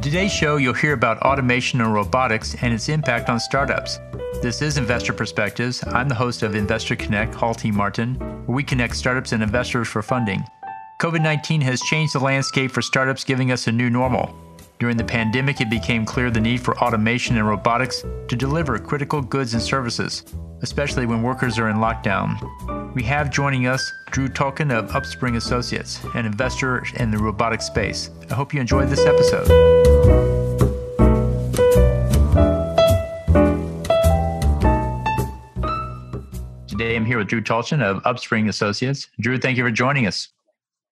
In today's show, you'll hear about automation and robotics and its impact on startups. This is Investor Perspectives. I'm the host of Investor Connect, Halti Martin, where we connect startups and investors for funding. COVID-19 has changed the landscape for startups, giving us a new normal. During the pandemic, it became clear the need for automation and robotics to deliver critical goods and services, especially when workers are in lockdown. We have joining us Drew Tulchin of UpSpring Associates, an investor in the robotics space. I hope you enjoyed this episode. Today, I'm here with Drew Tulchin of UpSpring Associates. Drew, thank you for joining us.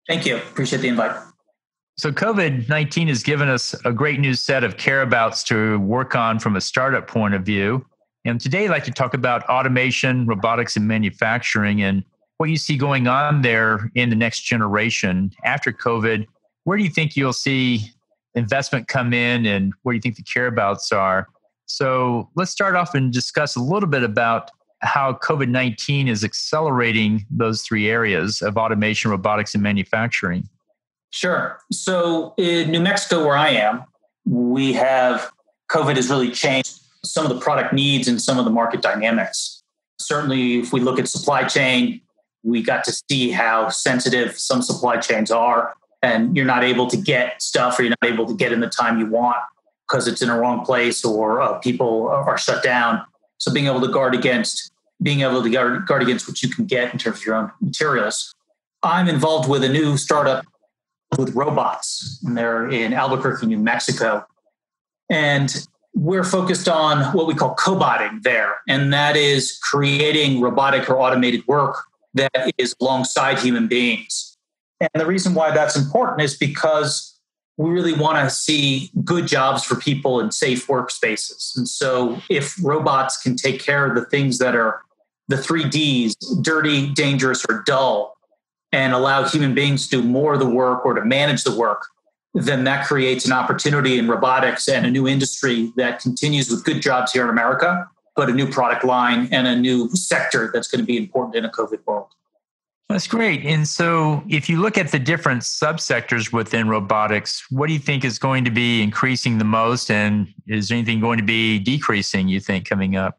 Thank you. Appreciate the invite. So COVID-19 has given us a great new set of careabouts to work on from a startup point of view. And today I'd like to talk about automation, robotics, and manufacturing and what you see going on there in the next generation. After COVID, where do you think you'll see investment come in and where do you think the careabouts are? So let's start off and discuss a little bit about how COVID-19 is accelerating those three areas of automation, robotics, and manufacturing. Sure. So in New Mexico, where I am, COVID has really changed some of the product needs and some of the market dynamics. Certainly, if we look at supply chain, we got to see how sensitive some supply chains are, and you're not able to get stuff or you're not able to get in the time you want because it's in the wrong place or people are shut down. So being able to guard against what you can get in terms of your own materials. I'm involved with a new startup with robots, and they're in Albuquerque, New Mexico. And we're focused on what we call cobotting there, and that is creating robotic or automated work that is alongside human beings. And the reason why that's important is because we really want to see good jobs for people in safe workspaces. And so if robots can take care of the things that are the 3Ds, dirty, dangerous, or dull, and allow human beings to do more of the work or to manage the work, then that creates an opportunity in robotics and a new industry that continues with good jobs here in America, but a new product line and a new sector that's going to be important in a COVID world. That's great. And so if you look at the different subsectors within robotics, what do you think is going to be increasing the most? And is there anything going to be decreasing, you think, coming up?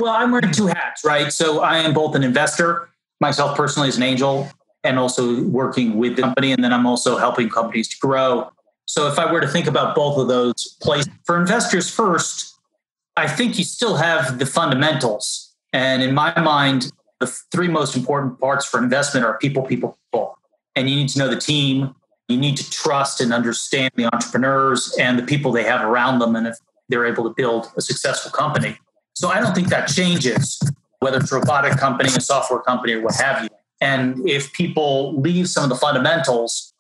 Well, I'm wearing two hats, right? So I am both an investor, myself personally as an angel, and also working with the company. And then I'm also helping companies to grow. So if I were to think about both of those places, for investors first, I think you still have the fundamentals. And in my mind, the three most important parts for investment are people, people, people. And you need to know the team. You need to trust and understand the entrepreneurs and the people they have around them, and if they're able to build a successful company. So I don't think that changes, whether it's a robotic company, a software company, or what have you. And if people leave some of the fundamentals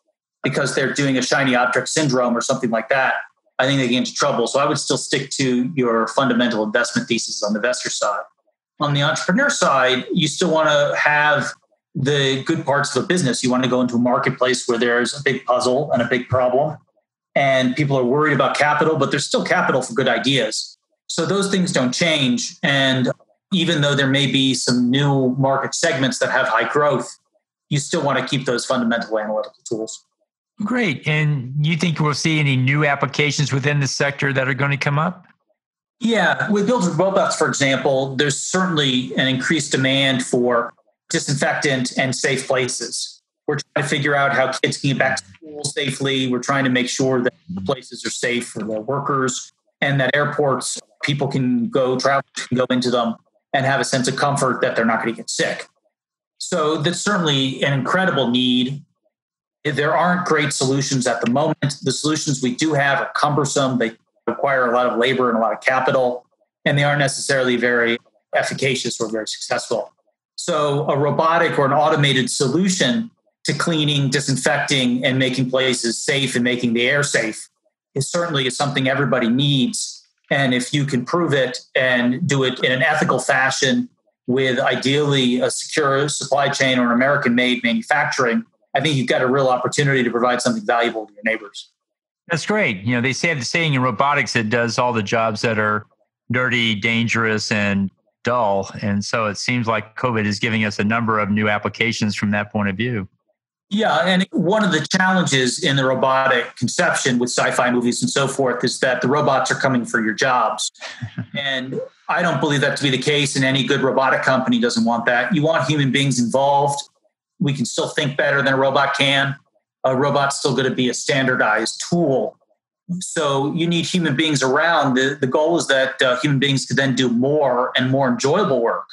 because they're doing a shiny object syndrome or something like that, I think they get into trouble. So I would still stick to your fundamental investment thesis on the investor side. On the entrepreneur side, you still want to have the good parts of a business. You want to go into a marketplace where there's a big puzzle and a big problem, and people are worried about capital, but there's still capital for good ideas. So those things don't change. And even though there may be some new market segments that have high growth, you still want to keep those fundamental analytical tools. Great. And you think we'll see any new applications within the sector that are going to come up? Yeah. With building robots, for example, there's certainly an increased demand for disinfectant and safe places. We're trying to figure out how kids can get back to school safely. We're trying to make sure that the places are safe for their workers and that airports, people can go, travelers can go into them and have a sense of comfort that they're not going to get sick. So that's certainly an incredible need. There aren't great solutions at the moment. The solutions we do have are cumbersome. They require a lot of labor and a lot of capital, and they aren't necessarily very efficacious or very successful. So a robotic or an automated solution to cleaning, disinfecting, and making places safe and making the air safe is certainly something everybody needs. And if you can prove it and do it in an ethical fashion with ideally a secure supply chain or an American-made manufacturing, I think you've got a real opportunity to provide something valuable to your neighbors. That's great. You know, they say the saying in robotics, it does all the jobs that are dirty, dangerous, and dull. And so it seems like COVID is giving us a number of new applications from that point of view. Yeah, and one of the challenges in the robotic conception with sci-fi movies and so forth is that the robots are coming for your jobs. And I don't believe that to be the case, and any good robotic company doesn't want that. You want human beings involved. We can still think better than a robot can. A robot's still going to be a standardized tool. So you need human beings around. The goal is that human beings could then do more and more enjoyable work.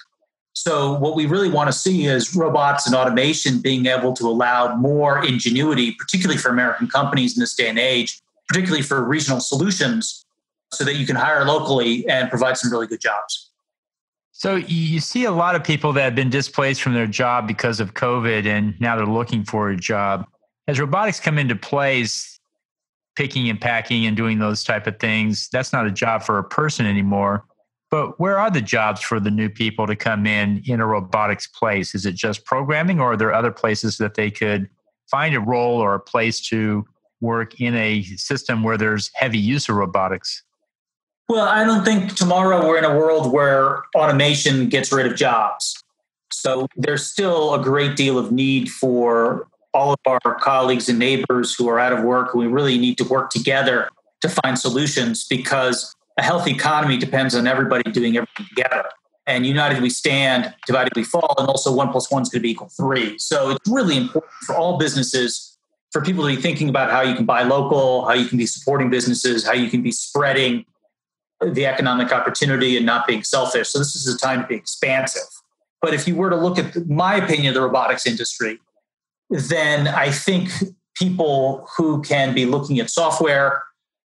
So what we really want to see is robots and automation being able to allow more ingenuity, particularly for American companies in this day and age, particularly for regional solutions, so that you can hire locally and provide some really good jobs. So you see a lot of people that have been displaced from their job because of COVID, and now they're looking for a job. As robotics come into place, picking and packing and doing those type of things, that's not a job for a person anymore. But where are the jobs for the new people to come in a robotics place? Is it just programming, or are there other places that they could find a role or a place to work in a system where there's heavy use of robotics? Well, I don't think tomorrow we're in a world where automation gets rid of jobs. So there's still a great deal of need for all of our colleagues and neighbors who are out of work. We really need to work together to find solutions, because a healthy economy depends on everybody doing everything together. And united we stand, divided we fall, and also 1 + 1 is going to be equal 3. So it's really important for all businesses, for people to be thinking about how you can buy local, how you can be supporting businesses, how you can be spreading the economic opportunity and not being selfish. So this is a time to be expansive. But if you were to look at my opinion of the robotics industry, then I think people who can be looking at software,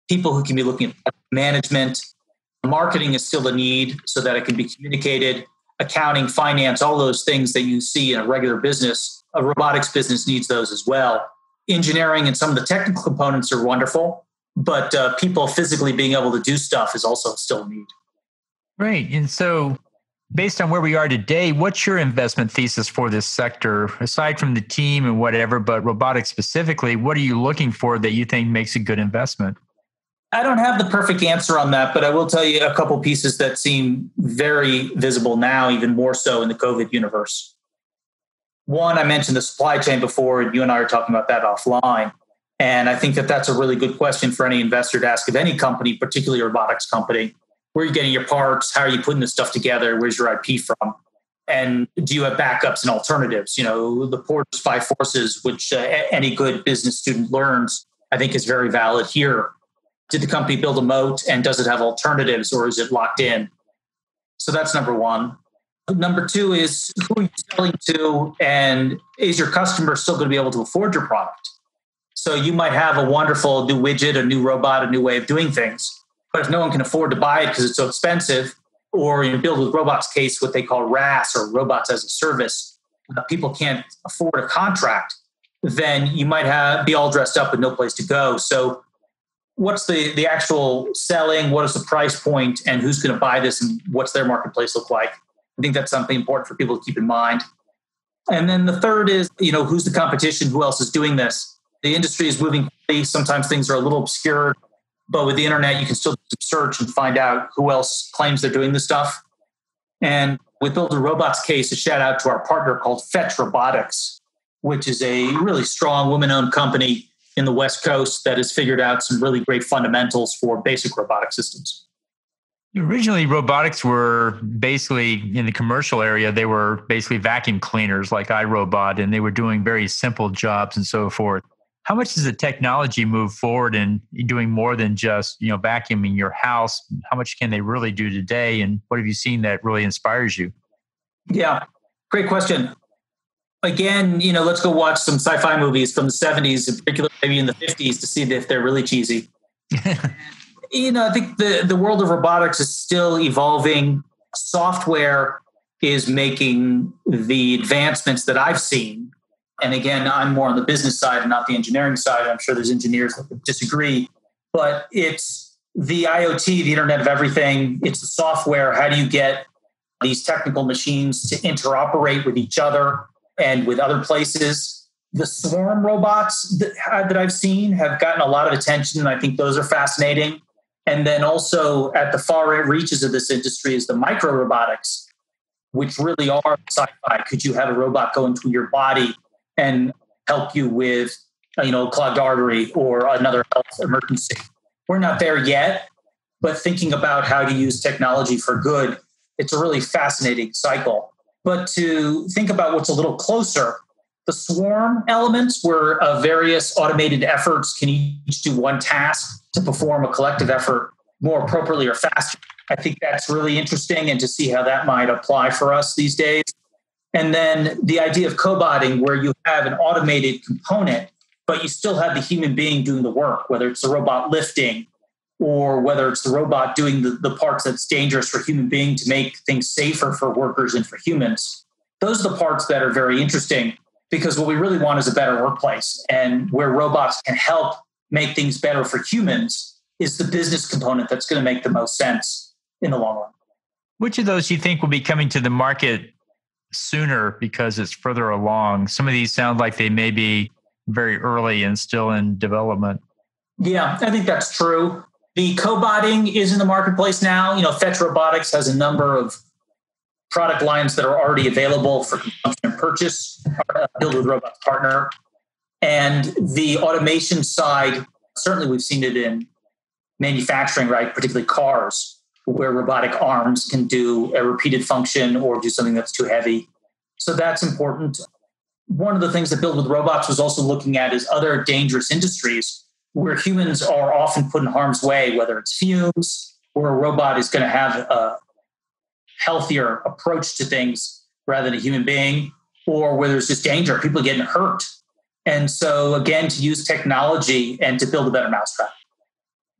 people who can be looking at management, marketing is still a need so that it can be communicated, accounting, finance, all those things that you see in a regular business. A robotics business needs those as well. Engineering and some of the technical components are wonderful, but people physically being able to do stuff is also still a need. Right. And so based on where we are today, what's your investment thesis for this sector? Aside from the team and whatever, but robotics specifically, what are you looking for that you think makes a good investment? I don't have the perfect answer on that, but I will tell you a couple pieces that seem very visible now, even more so in the COVID universe. One, I mentioned the supply chain before, and you and I are talking about that offline. And I think that that's a really good question for any investor to ask of any company, particularly a robotics company. Where are you getting your parts? How are you putting this stuff together? Where's your IP from? And do you have backups and alternatives? You know, the Porter's 5 forces, which any good business student learns, I think is very valid here. Did the company build a moat, and does it have alternatives, or is it locked in? So that's number one. Number two is, who are you selling to, and is your customer still going to be able to afford your product? So you might have a wonderful new widget, a new robot, a new way of doing things. But if no one can afford to buy it because it's so expensive, or in Build with Robots case, what they call RaaS, or robots as a service, people can't afford a contract, then you might be all dressed up with no place to go. So what's the actual selling? What is the price point, and who's going to buy this, and what's their marketplace look like? I think that's something important for people to keep in mind. And then the third is, who's the competition? Who else is doing this? The industry is moving quickly. Sometimes things are a little obscure, but with the internet, you can still search and find out who else claims they're doing this stuff. And with Build with Robots case, a shout out to our partner called Fetch Robotics, which is a really strong woman-owned company in the West Coast that has figured out some really great fundamentals for basic robotic systems. Originally, robotics were basically in the commercial area. They were basically vacuum cleaners like iRobot, and they were doing very simple jobs and so forth. How much does the technology move forward in doing more than just, vacuuming your house? How much can they really do today? And what have you seen that really inspires you? Yeah, great question. Again, let's go watch some sci-fi movies from the 70s, in particular, maybe in the 50s, to see if they're really cheesy. I think the world of robotics is still evolving. Software is making the advancements that I've seen. And again, I'm more on the business side and not the engineering side. I'm sure there's engineers that would disagree, but it's the IoT, the Internet of Everything. It's the software. How do you get these technical machines to interoperate with each other and with other places? The swarm robots that I've seen have gotten a lot of attention, and I think those are fascinating. And then also at the far reaches of this industry is the micro robotics, which really are sci-fi. Could you have a robot go into your body and help you with, clogged artery or another health emergency. We're not there yet, but thinking about how to use technology for good, it's a really fascinating cycle. But to think about what's a little closer, the swarm elements where various automated efforts can each do one task to perform a collective effort more appropriately or faster. I think that's really interesting, and to see how that might apply for us these days. And then the idea of cobotting, where you have an automated component, but you still have the human being doing the work, whether it's the robot lifting or whether it's the robot doing the parts that's dangerous for human being to make things safer for workers and for humans. Those are the parts that are very interesting, because what we really want is a better workplace. And where robots can help make things better for humans is the business component that's going to make the most sense in the long run. Which of those do you think will be coming to the market sooner because it's further along? Some of these sound like they may be very early and still in development. Yeah, I think that's true. The cobotting is in the marketplace now. Fetch Robotics has a number of product lines that are already available for consumption and purchase, Build with Robots partner. And the automation side, certainly we've seen it in manufacturing, right? Particularly cars, where robotic arms can do a repeated function or do something that's too heavy. So that's important. One of the things that Build with Robots was also looking at is other dangerous industries where humans are often put in harm's way, whether it's fumes or a robot is going to have a healthier approach to things rather than a human being, or where there's just danger, people getting hurt. And so, again, to use technology and to build a better mousetrap.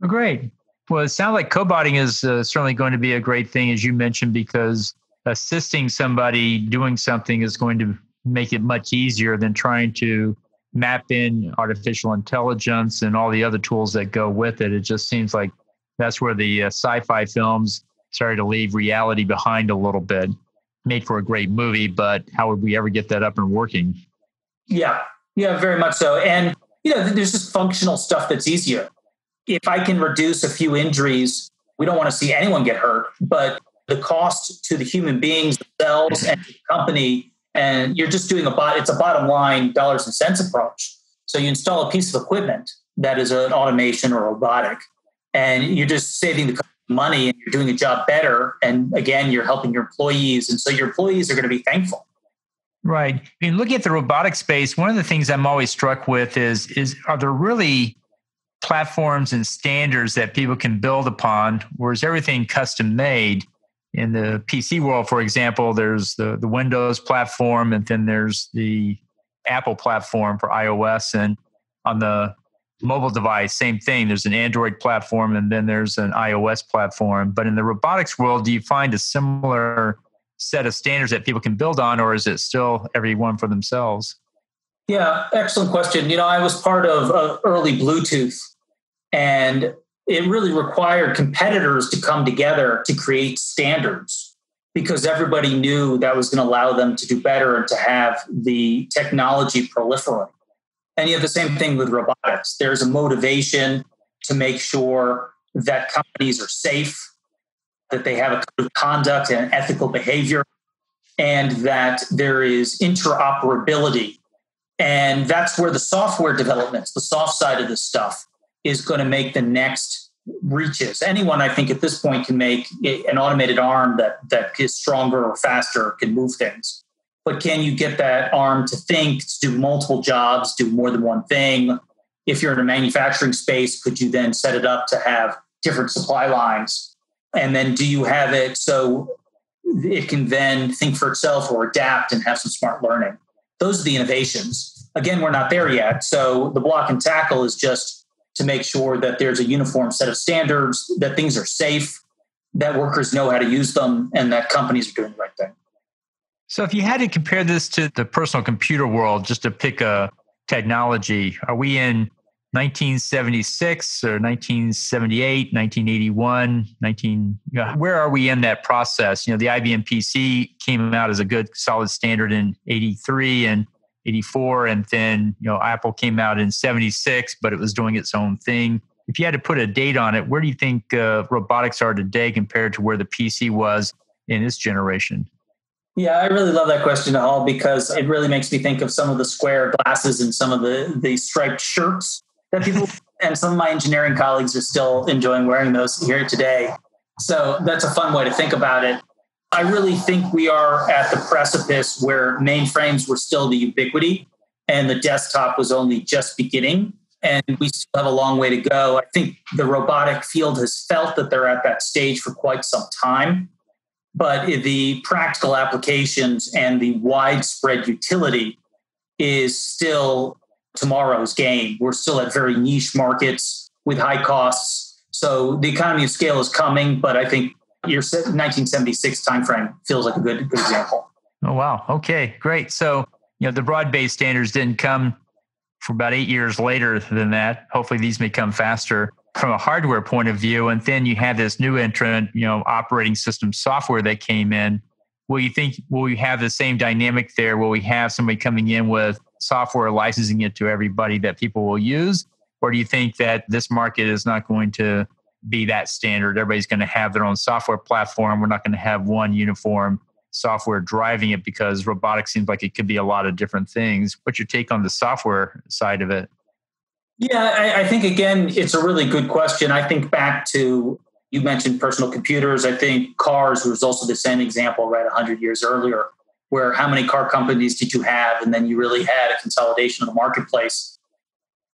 Great. Well, it sounds like cobotting is certainly going to be a great thing, as you mentioned, because assisting somebody doing something is going to make it much easier than trying to map in artificial intelligence and all the other tools that go with it. It just seems like that's where the sci-fi films started to leave reality behind a little bit. Made for a great movie, but how would we ever get that up and working? Yeah, very much so. And, there's just functional stuff that's easier. If I can reduce a few injuries, we don't want to see anyone get hurt, but the cost to the human beings themselves and the company, and you're just doing it's a bottom line dollars and cents approach. So you install a piece of equipment that is an automation or robotic, and you're just saving the money and you're doing a job better. And again, you're helping your employees. And so your employees are going to be thankful. Right. I mean, looking at the robotic space, one of the things I'm always struck with is are there really platforms and standards that people can build upon, or is everything custom made? In the PC world, for example, there's the Windows platform, and then there's the Apple platform for iOS. And on the mobile device, same thing. There's an Android platform, and then there's an iOS platform. But in the robotics world, do you find a similar set of standards that people can build on, or is it still everyone for themselves? Yeah, excellent question. I was part of early Bluetooth, and it really required competitors to come together to create standards, because everybody knew that was going to allow them to do better and to have the technology proliferate. And you have the same thing with robotics. There's a motivation to make sure that companies are safe, that they have a code of conduct and ethical behavior, and that there is interoperability. And that's where the software developments, the soft side of this stuff, is going to make the next reaches. Anyone, I think, at this point can make an automated arm that is stronger or faster, can move things. But can you get that arm to think, to do multiple jobs, do more than one thing? If you're in a manufacturing space, could you then set it up to have different supply lines? And then do you have it so it can then think for itself or adapt and have some smart learning? Those are the innovations. Again, we're not there yet. So the block and tackle is just to make sure that there's a uniform set of standards, that things are safe, that workers know how to use them, and that companies are doing the right thing. So if you had to compare this to the personal computer world, just to pick a technology, are we in 1976 or 1978, 1981, where are we in that process? The IBM PC came out as a good solid standard in 83 and 84, and then Apple came out in 76, but it was doing its own thing. If you had to put a date on it, where do you think robotics are today compared to where the PC was in its generation? Yeah, I really love that question, Hall, because it really makes me think of some of the square glasses and some of the striped shirts that people and some of my engineering colleagues are still enjoying wearing those here today. So that's a fun way to think about it. I really think we are at the precipice where mainframes were still the ubiquity and the desktop was only just beginning. And we still have a long way to go. I think the robotic field has felt that they're at that stage for quite some time. But the practical applications and the widespread utility is still tomorrow's game. We're still at very niche markets with high costs. So the economy of scale is coming, but I think your 1976 timeframe feels like a good example. Oh, wow. Okay, great. So, the broad-based standards didn't come for about 8 years later than that. Hopefully these may come faster from a hardware point of view. And then you had this new entrant, operating system software that came in. Will we have the same dynamic there? Will we have somebody coming in with software, licensing it to everybody that people will use? Or do you think that this market is not going to be that standard? Everybody's going to have their own software platform. We're not going to have one uniform software driving it, because robotics seems like it could be a lot of different things. What's your take on the software side of it? Yeah, I think, again, it's a really good question. I think back to, you mentioned personal computers. I think cars was also the same example, right, 100 years earlier, where how many car companies did you have? And then you really had a consolidation of the marketplace.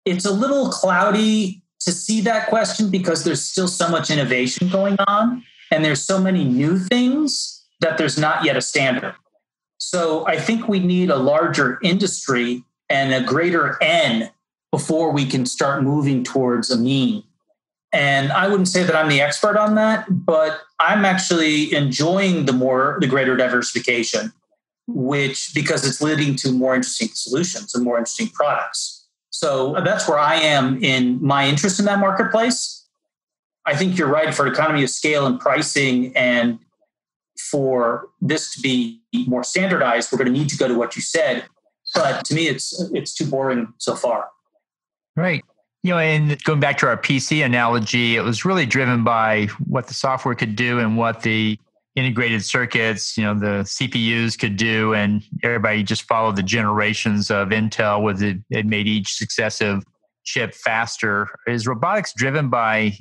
It's a little cloudy to see that question because there's still so much innovation going on and there's so many new things that there's not yet a standard. So I think we need a larger industry and a greater N before we can start moving towards a mean. And I wouldn't say that I'm the expert on that, but I'm actually enjoying the greater diversification, because it's leading to more interesting solutions and more interesting products. So that's where I am in my interest in that marketplace. I think you're right, for economy of scale and pricing, and for this to be more standardized, we're going to need to go to what you said. But to me, it's too boring so far. Right. And going back to our PC analogy, it was really driven by what the software could do and what the integrated circuits, the CPUs could do, and everybody just followed the generations of Intel with it. It made each successive chip faster. Is robotics driven by,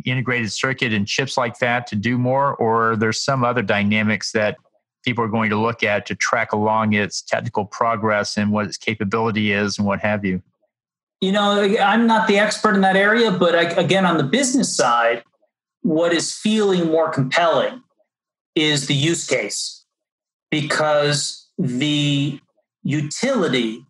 integrated circuit and chips like that to do more, or there's some other dynamics that people are going to look at to track along its technical progress and what its capability is and what have you? I'm not the expert in that area, but again, on the business side, what is feeling more compelling is the use case, because the utility,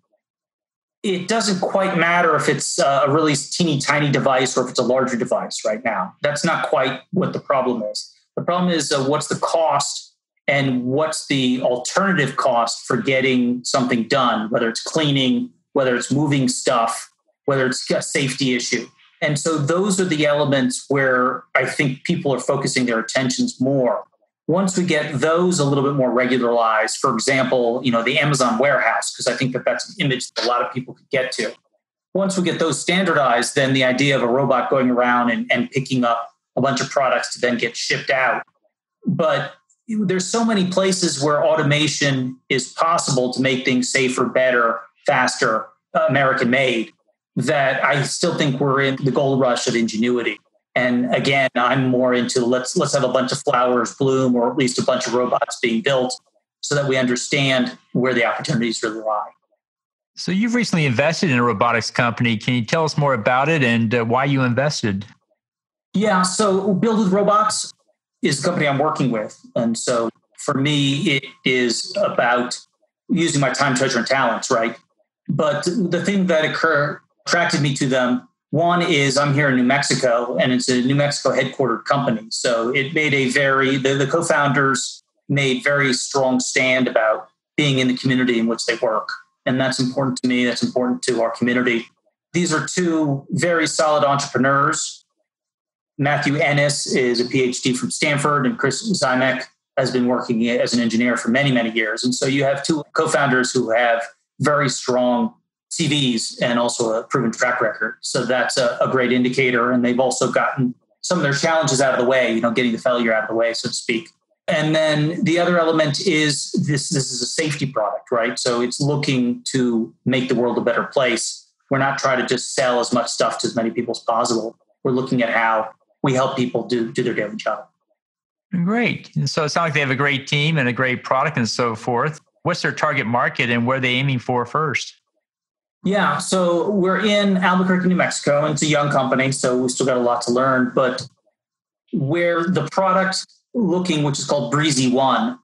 it doesn't quite matter if it's a really teeny tiny device or if it's a larger device right now. That's not quite what the problem is. The problem is what's the cost and what's the alternative cost for getting something done, whether it's cleaning, whether it's moving stuff, whether it's a safety issue. And so those are the elements where I think people are focusing their attentions more. Once we get those a little bit more regularized, for example, the Amazon warehouse, because I think that's an image that a lot of people could get to. Once we get those standardized, then the idea of a robot going around and picking up a bunch of products to then get shipped out. But there's so many places where automation is possible to make things safer, better, faster, American made, that I still think we're in the gold rush of ingenuity. And again, I'm more into let's have a bunch of flowers bloom, or at least a bunch of robots being built, so that we understand where the opportunities really lie. So you've recently invested in a robotics company. Can you tell us more about it and why you invested? Yeah, so Build with Robots is the company I'm working with. And so for me, it is about using my time, treasure, and talents, right? But the thing that attracted me to them, one is I'm here in New Mexico, and it's a New Mexico headquartered company. So it made the co-founders made very strong stand about being in the community in which they work. And that's important to me. That's important to our community. These are two very solid entrepreneurs. Matthew Ennis is a PhD from Stanford, and Chris Zymek has been working as an engineer for many, many years. And so you have two co-founders who have very strong CVs and also a proven track record. So that's a great indicator. And they've also gotten some of their challenges out of the way, getting the failure out of the way, so to speak. And then the other element is this is a safety product, right? So it's looking to make the world a better place. We're not trying to just sell as much stuff to as many people as possible. We're looking at how we help people do their daily job. Great. And so it sounds like they have a great team and a great product and so forth. What's their target market and where are they aiming for first? Yeah, so we're in Albuquerque, New Mexico, and it's a young company, so we still got a lot to learn. But where the product looking, which is called Breezy One,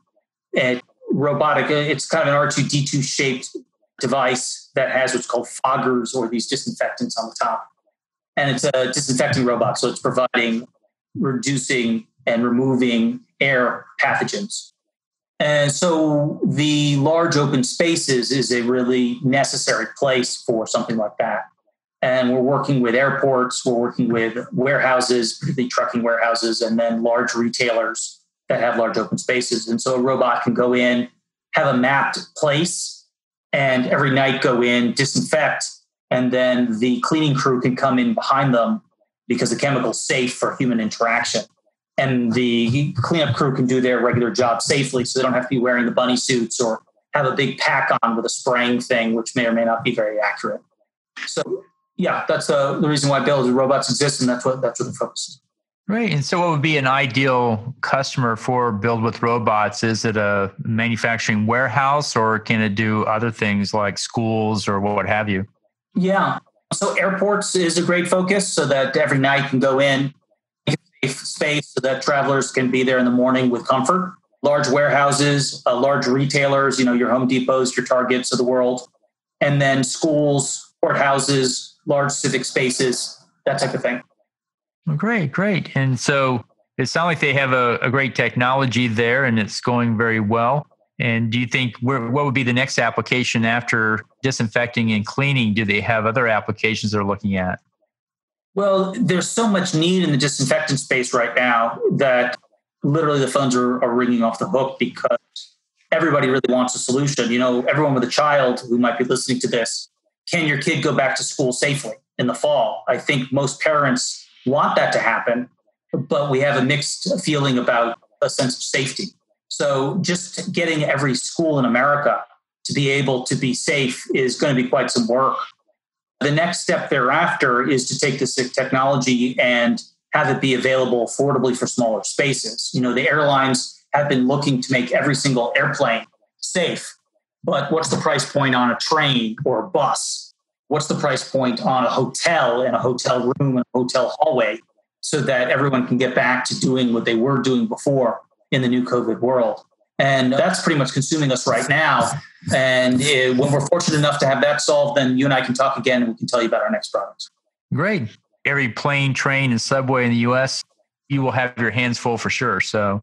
robotic, it's kind of an R2D2 shaped device that has what's called foggers or these disinfectants on the top. And it's a disinfecting robot, so it's reducing and removing air pathogens. And so the large open spaces is a really necessary place for something like that. And we're working with airports, we're working with warehouses, particularly trucking warehouses, and then large retailers that have large open spaces. And so a robot can go in, have a mapped place, and every night go in, disinfect, and then the cleaning crew can come in behind them because the chemical's safe for human interaction. And the cleanup crew can do their regular job safely, so they don't have to be wearing the bunny suits or have a big pack on with a spraying thing, which may or may not be very accurate. So, yeah, that's the reason why Build Robots exists, and that's what the focus is. Right. And so what would be an ideal customer for Build with Robots? Is it a manufacturing warehouse or can it do other things like schools or what have you? Yeah. So airports is a great focus so that every night can go in, safe space so that travelers can be there in the morning with comfort. Large warehouses, large retailers, your Home Depots, your Targets of the world, and then schools, courthouses, large civic spaces, that type of thing. Well, great. And so it sounds like they have a great technology there and it's going very well. And do you think what would be the next application after disinfecting and cleaning? Do they have other applications they're looking at? Well, there's so much need in the disinfectant space right now that literally the phones are ringing off the hook because everybody really wants a solution. Everyone with a child who might be listening to this, can your kid go back to school safely in the fall? I think most parents want that to happen, but we have a mixed feeling about a sense of safety. So just getting every school in America to be able to be safe is going to be quite some work. The next step thereafter is to take this technology and have it be available affordably for smaller spaces. The airlines have been looking to make every single airplane safe, but what's the price point on a train or a bus? What's the price point on a hotel and a hotel room and a hotel hallway so that everyone can get back to doing what they were doing before in the new COVID world? And that's pretty much consuming us right now. And when we're fortunate enough to have that solved, then you and I can talk again and we can tell you about our next products. Great. Every plane, train, and subway in the U.S., you will have your hands full for sure. So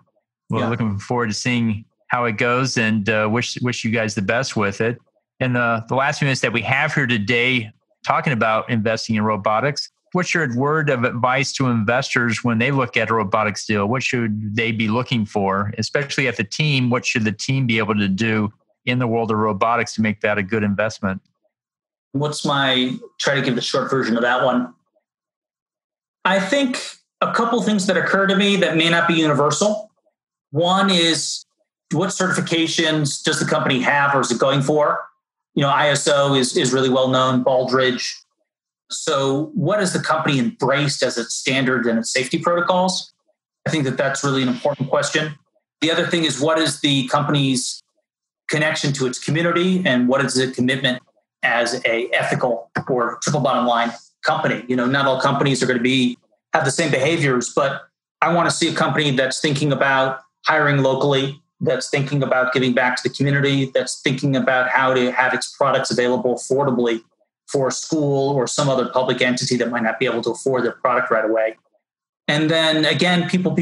we're looking forward to seeing how it goes and wish you guys the best with it. And the last few minutes that we have here today, talking about investing in robotics, what's your word of advice to investors when they look at a robotics deal? What should they be looking for, especially at the team? What should the team be able to do in the world of robotics to make that a good investment? Try to give the short version of that one. I think a couple things that occur to me that may not be universal. One is, what certifications does the company have or is it going for? ISO is really well known, Baldrige. So what has the company embraced as its standard and its safety protocols? I think that's really an important question. The other thing is, what is the company's connection to its community and what is the commitment as a ethical or triple bottom line company? Not all companies are going to have the same behaviors, but I want to see a company that's thinking about hiring locally, that's thinking about giving back to the community, that's thinking about how to have its products available affordably for a school or some other public entity that might not be able to afford their product right away. And then again, people.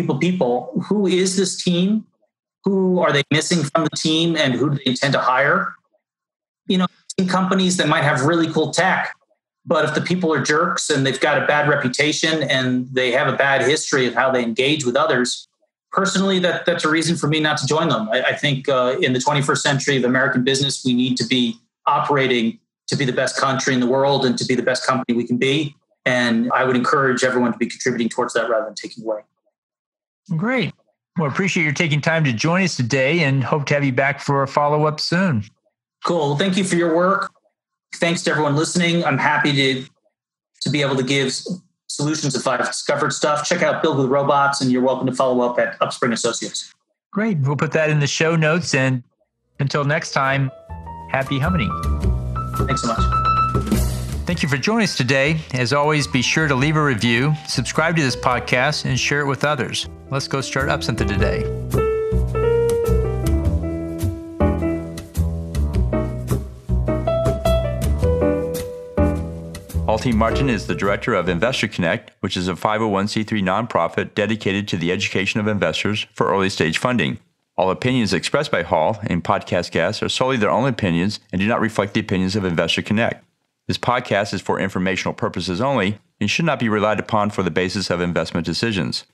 Who is this team? Who are they missing from the team and who do they intend to hire? Companies that might have really cool tech, but if the people are jerks and they've got a bad reputation and they have a bad history of how they engage with others, personally, that's a reason for me not to join them. I think in the 21st century of American business, we need to be operating to be the best country in the world and to be the best company we can be. And I would encourage everyone to be contributing towards that rather than taking away. Great. Well, appreciate your taking time to join us today and hope to have you back for a follow-up soon. Cool. Well, thank you for your work. Thanks to everyone listening. I'm happy to be able to give solutions if I've discovered stuff. Check out Build with Robots, and you're welcome to follow up at UpSpring Associates. Great. We'll put that in the show notes. And until next time, happy humming. Thanks so much. Thank you for joining us today. As always, be sure to leave a review, subscribe to this podcast, and share it with others. Let's go start up something today. Halti Martin is the director of Investor Connect, which is a 501c3 nonprofit dedicated to the education of investors for early-stage funding. All opinions expressed by Hall in podcast guests are solely their own opinions and do not reflect the opinions of Investor Connect. This podcast is for informational purposes only and should not be relied upon for the basis of investment decisions.